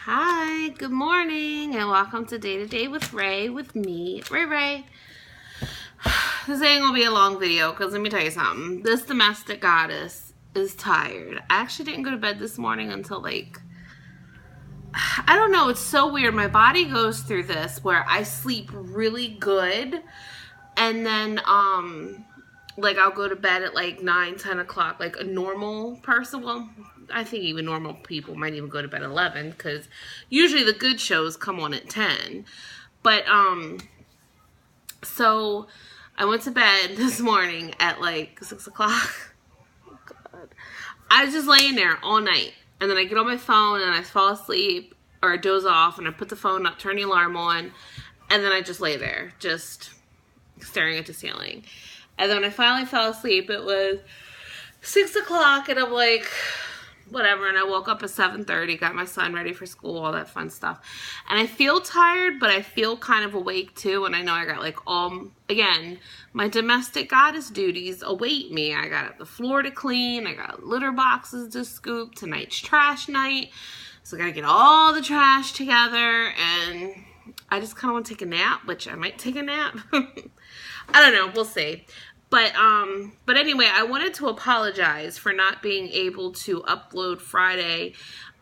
Hi, good morning, and welcome to Day to Day with Ray, with me, Ray. This ain't gonna be a long video, because let me tell you something. This domestic goddess is tired. I actually didn't go to bed this morning until I don't know, it's so weird. My body goes through this where I sleep really good, and then, I'll go to bed at 9, 10 o'clock, like a normal person. Well, I think even normal people might even go to bed at 11, because usually the good shows come on at 10. But, so I went to bed this morning at 6 o'clock. Oh, God. I was just laying there all night. And then I get on my phone and I fall asleep or I doze off and I put the phone up, turn the alarm on. And then I just lay there, just staring at the ceiling. And then when I finally fell asleep, it was 6 o'clock, and I'm like, whatever. And I woke up at 7:30, got my son ready for school, all that fun stuff. And I feel tired, but I feel kind of awake too. And I know I got again, my domestic goddess duties await me. I got the floor to clean. I got litter boxes to scoop. Tonight's trash night. So I got to get all the trash together. And I just kind of want to take a nap, which I might take a nap. I don't know. We'll see. But anyway, I wanted to apologize for not being able to upload Friday,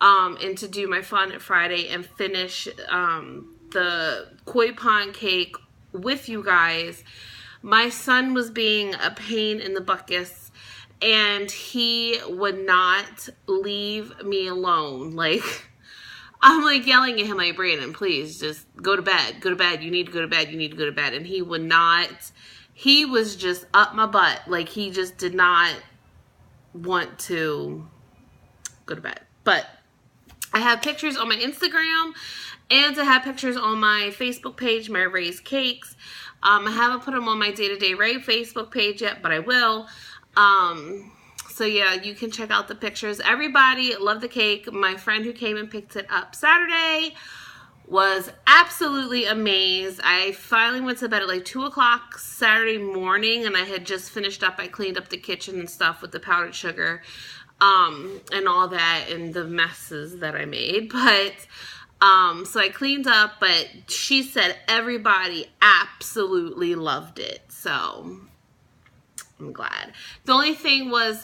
and to do my fun at Friday and finish, the koi pond cake with you guys. My son was being a pain in the buckus, and he would not leave me alone. I'm yelling at him Brandon, please just go to bed, you need to go to bed, you need to go to bed. And he would not. He was just up my butt. He just did not want to go to bed. But I have pictures on my Instagram, and I have pictures on my Facebook page, Mary Ray's Cakes. I haven't put them on my Day to Day Ray Facebook page yet, but I will. So yeah, you can check out the pictures. Everybody loved the cake. My friend who came and picked it up Saturday was absolutely amazed. I finally went to bed at 2 o'clock Saturday morning, and I had just finished up. I cleaned up the kitchen and stuff with the powdered sugar, and all that, and the messes that I made. But, so I cleaned up, but she said everybody absolutely loved it. So I'm glad. The only thing was,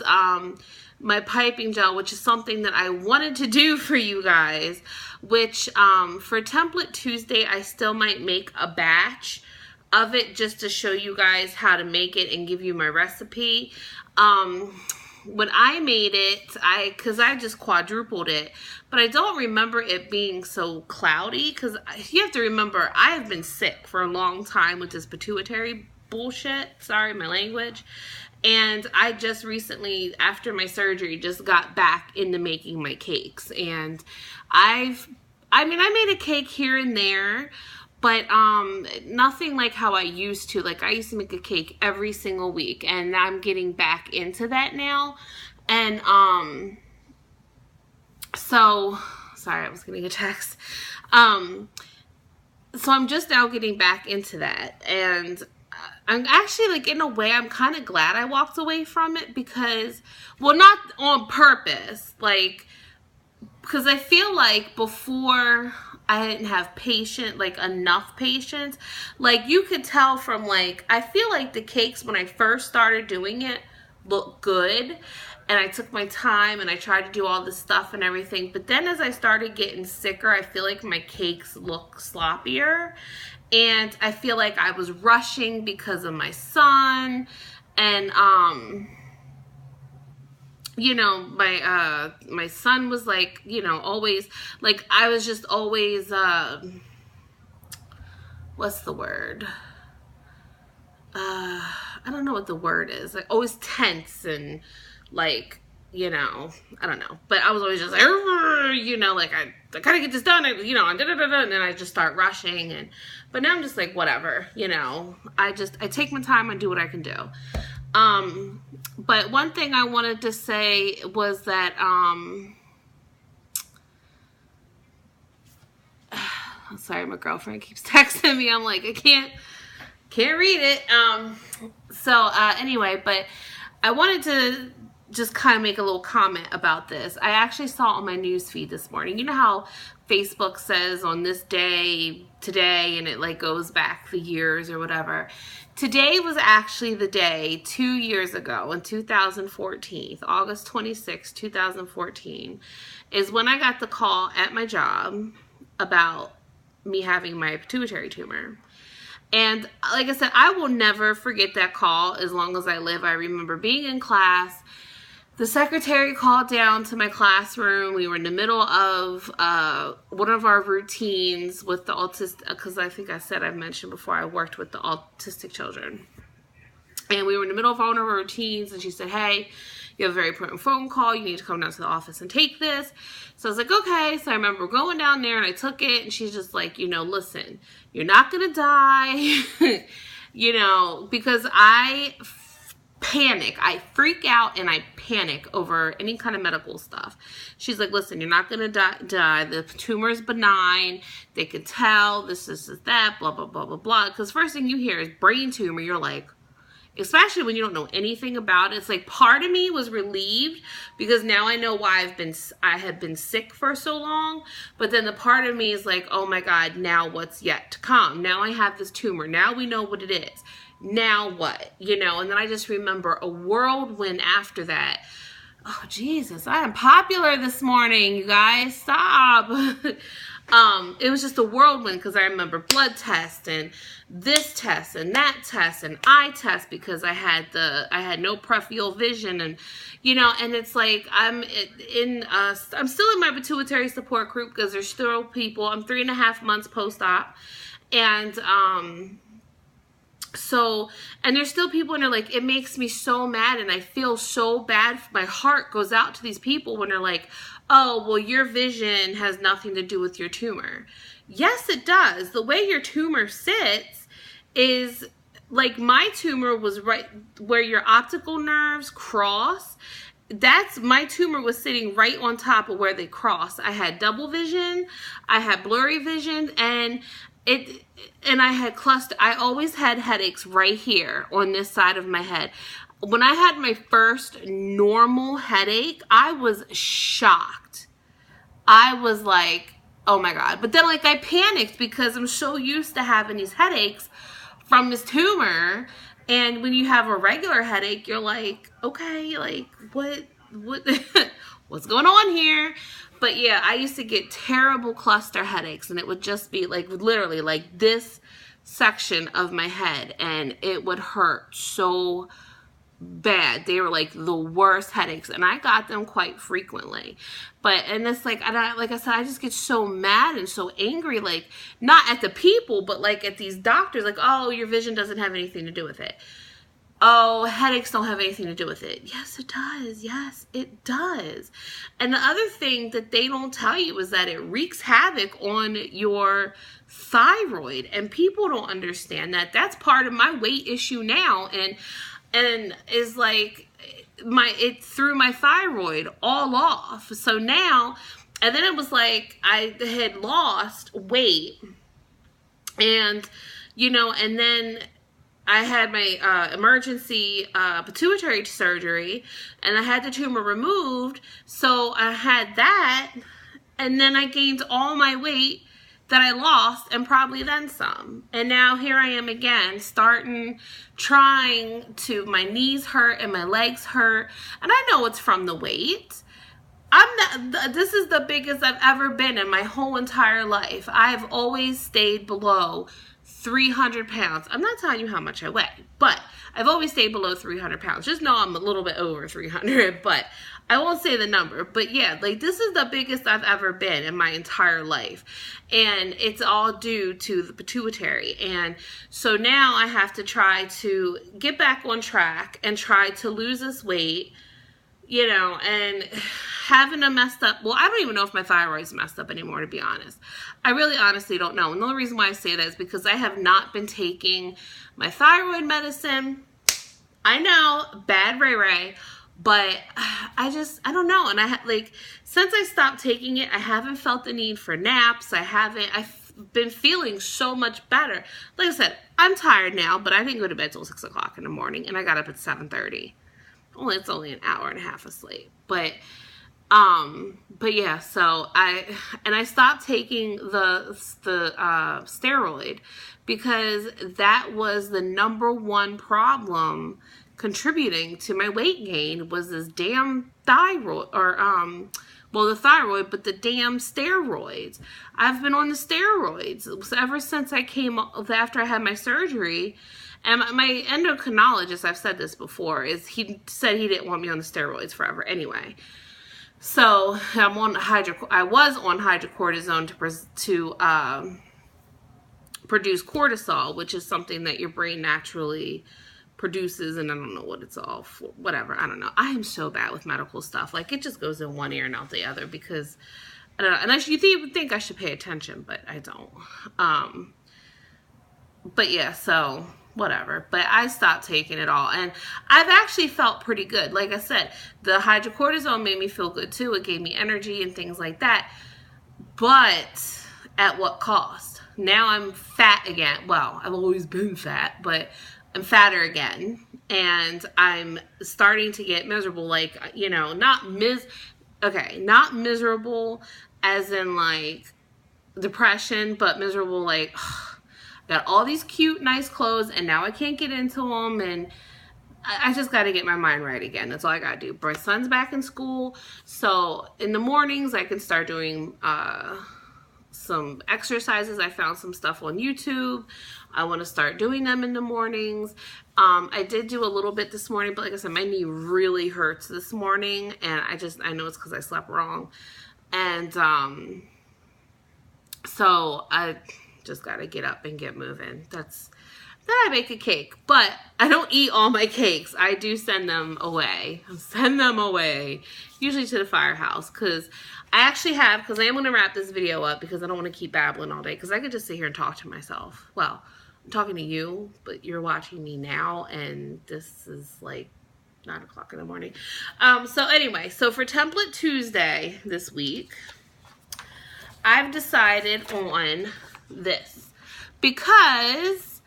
my piping gel, which is something that I wanted to do for you guys, which for Template Tuesday, I still might make a batch of it just to show you guys how to make it and give you my recipe. When I made it, because I just quadrupled it, but I don't remember it being so cloudy, because you have to remember, I have been sick for a long time with this pituitary bullshit. Sorry, my language. And I just recently, after my surgery, just got back into making my cakes. And I made a cake here and there, but nothing like how I used to. I used to make a cake every single week, and I'm getting back into that now. And so, sorry, I was getting a text. So I'm just now getting back into that, and I'm actually, in a way, I'm kind of glad I walked away from it, because, well, not on purpose, because I feel before I didn't have enough patience. You could tell from, I feel the cakes, when I first started doing it, looked good, and I took my time, and I tried to do all this stuff and everything, but then as I started getting sicker, I feel my cakes look sloppier. And I feel I was rushing because of my son, and, my son was always, I was just always, what's the word? I don't know what the word is. Always tense and, I don't know. But I was always just I gotta get this done, and then I just start rushing, but now I'm just whatever, I take my time and do what I can do. But one thing I wanted to say was that, sorry, my girlfriend keeps texting me. I'm I can't read it. Anyway, but I wanted to just kind of make a little comment about this. I actually saw on my news feed this morning. You know how Facebook says on this day, today, and it like goes back the years or whatever. Today was actually the day 2 years ago in 2014, August 26, 2014, is when I got the call at my job about me having my pituitary tumor. And like I said, I will never forget that call as long as I live. I remember being in class. The secretary called down to my classroom. We were in the middle of one of our routines with the autistic, because I think I mentioned before, I worked with the autistic children. And we were in the middle of one of our routines, and she said, hey, you have a very important phone call. You need to come down to the office and take this. So I was like, okay. So I remember going down there, and I took it, and she's just like, listen, you're not going to die, because I panic. I freak out and I panic over any kind of medical stuff. She's like, listen, you're not going to die. The tumor is benign. They can tell this, that, blah, blah, blah, blah, blah. Because first thing you hear is brain tumor. You're like, especially when you don't know anything about it. It's like part of me was relieved because now I know why I have been sick for so long. But then the part of me is like, oh my God, now what's yet to come? Now I have this tumor. Now we know what it is. Now what? And then I just remember a whirlwind after that. Oh, Jesus, I am popular this morning, you guys. Stop. It was just a whirlwind because I remember blood tests and this test and that test and eye test because I had no peripheral vision and it's like I'm still in my pituitary support group because there's still people. I'm 3.5 months post-op and and there's still people and they're like, it makes me so mad and I feel so bad. My heart goes out to these people when they're like, oh, well, your vision has nothing to do with your tumor. Yes, it does. The way your tumor sits is like my tumor was right where your optical nerves cross. My tumor was sitting right on top of where they cross. I had double vision, I had blurry vision, and I had I always had headaches right here on this side of my head. When I had my first normal headache, I was shocked. I was like, oh my God. But then like I panicked because I'm so used to having these headaches from this tumor. And when you have a regular headache, you're like, okay, like what what's going on here? But yeah, I used to get terrible cluster headaches and it would just be like literally like this section of my head and it would hurt so bad. They were like the worst headaches and I got them quite frequently. And it's like, like I said, I just get so mad and so angry, like not at the people, but like at these doctors, like, oh, your vision doesn't have anything to do with it. Oh, headaches don't have anything to do with it. Yes, it does. Yes, it does. And the other thing that they don't tell you is that it wreaks havoc on your thyroid. And people don't understand that. That's part of my weight issue now. And is like it threw my thyroid all off. So now, and then it was like I had lost weight and, and then I had my emergency pituitary surgery and I had the tumor removed. So I had that and then I gained all my weight that I lost and probably then some. And now here I am again my knees hurt and my legs hurt. And I know it's from the weight. This is the biggest I've ever been in my whole entire life. I've always stayed below 300 pounds. I'm not telling you how much I weigh, but I've always stayed below 300 pounds. Just know I'm a little bit over 300, but I won't say the number. But yeah, like this is the biggest I've ever been in my entire life. And it's all due to the pituitary. And so now I have to try to get back on track and try to lose this weight, and having a messed up, well, I don't even know if my thyroid's messed up anymore, to be honest. I really honestly don't know. And the only reason why I say that is because I have not been taking my thyroid medicine. I know, bad Ray, but I don't know. And since I stopped taking it, I haven't felt the need for naps. I've been feeling so much better. Like I said, I'm tired now, but I didn't go to bed till 6 o'clock in the morning and I got up at 7:30. it's only an hour and a half of sleep. But yeah, so I stopped taking the steroid because that was the number one problem contributing to my weight gain, was this damn thyroid, or well, the thyroid, but the damn steroids. I've been on the steroids ever since I came, after I had my surgery. And my endocrinologist, I've said this before, he said he didn't want me on the steroids forever anyway. So I was on hydrocortisone to produce cortisol, which is something that your brain naturally produces, and I don't know what it's all for. Whatever, I don't know. I am so bad with medical stuff. Like, it just goes in one ear and out the other, because I don't know. And you would think I should pay attention, but I don't. But yeah, so whatever. But I stopped taking it all, and I've actually felt pretty good. Like I said, the hydrocortisone made me feel good too. It gave me energy and things like that. But at what cost? Now I'm fat again. Well, I've always been fat, but I'm fatter again, and I'm starting to get miserable. Like, you know, not miserable as in like depression, but miserable like, ugh, I got all these cute, nice clothes, and now I can't get into them, and I just got to get my mind right again. That's all I got to do. My son's back in school, so in the mornings I can start doing some exercises. I found some stuff on YouTube. I want to start doing them in the mornings. I did do a little bit this morning, but like I said, my knee really hurts this morning, and I know it's because I slept wrong. And so I just got to get up and get moving. Then I make a cake, but I don't eat all my cakes. I do send them away. Usually to the firehouse, because I am going to wrap this video up, because I don't want to keep babbling all day, because I could just sit here and talk to myself. Well, I'm talking to you, but you're watching me now, and this is like 9 o'clock in the morning. So anyway, so for Template Tuesday this week, I've decided on this, because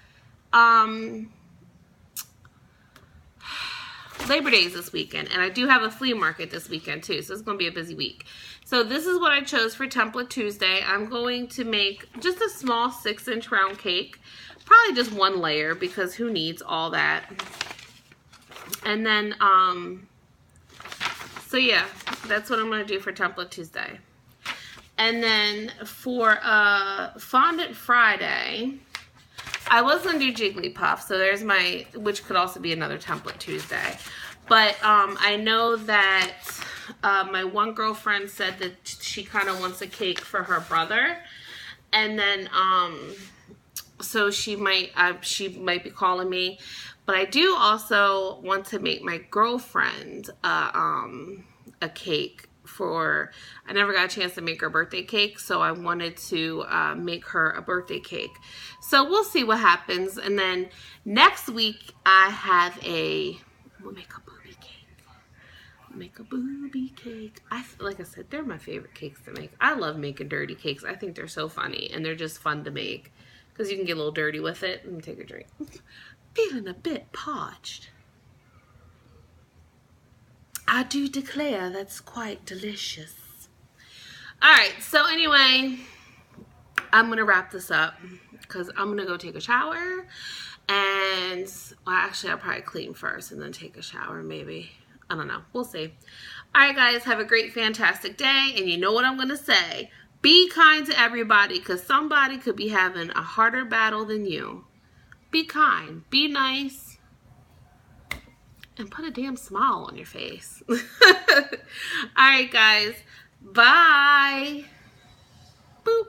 Labor Day is this weekend, and I do have a flea market this weekend too, so it's going to be a busy week. So this is what I chose for Template Tuesday. I'm going to make just a small 6-inch round cake, probably just one layer, because who needs all that. And then so yeah, that's what I'm going to do for Template Tuesday. And then for Fondant Friday, I was going to do Jigglypuff, so there's which could also be another Template Tuesday. But I know that my one girlfriend said that she kind of wants a cake for her brother. And then, so she might be calling me. But I do also want to make my girlfriend a cake I never got a chance to make her birthday cake, so I wanted to make her a birthday cake. So we'll see what happens. And then next week we'll make a booby cake. Like I said, they're my favorite cakes to make. I love making dirty cakes. I think they're so funny, and they're just fun to make, because you can get a little dirty with it. Let me take a drink. Feeling a bit parched. I do declare that's quite delicious. Alright, so anyway, I'm going to wrap this up, because I'm going to go take a shower. And, well, actually, I'll probably clean first and then take a shower, maybe. I don't know. We'll see. Alright, guys, have a great, fantastic day. And you know what I'm going to say. Be kind to everybody, because somebody could be having a harder battle than you. Be kind. Be nice. And put a damn smile on your face. Alright, guys. Bye. Boop.